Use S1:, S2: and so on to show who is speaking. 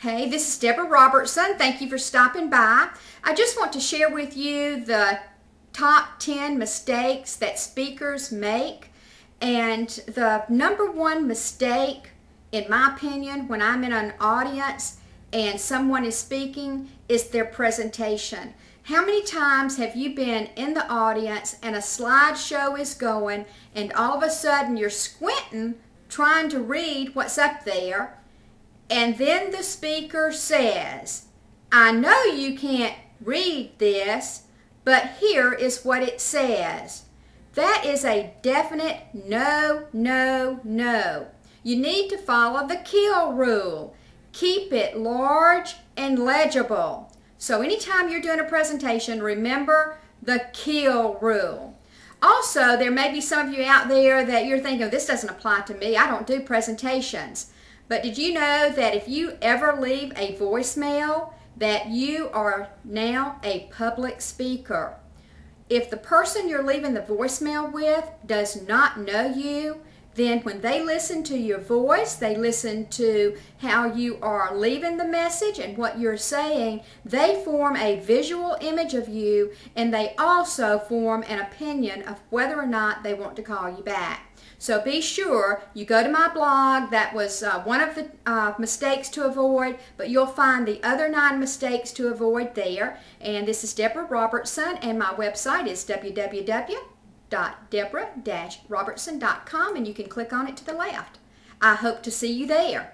S1: Hey, this is Deborah Robertson. Thank you for stopping by. I just want to share with you the top 10 mistakes that speakers make. And the number one mistake, in my opinion, when I'm in an audience and someone is speaking, is their presentation. How many times have you been in the audience and a slideshow is going and all of a sudden you're squinting trying to read what's up there, and then the speaker says, "I know you can't read this, but here is what it says." That is a definite no, no, no. You need to follow the kill rule. Keep it large and legible. So anytime you're doing a presentation, remember the kill rule. Also, there may be some of you out there that you're thinking, this doesn't apply to me. I don't do presentations. But did you know that if you ever leave a voicemail, that you are now a public speaker? If the person you're leaving the voicemail with does not know you, then when they listen to your voice, they listen to how you are leaving the message and what you're saying, they form a visual image of you, and they also form an opinion of whether or not they want to call you back. So be sure you go to my blog. That was one of the mistakes to avoid, but you'll find the other 9 mistakes to avoid there. And this is Deborah Robertson, and my website is www.deborah-robertson.com, and you can click on it to the left. I hope to see you there.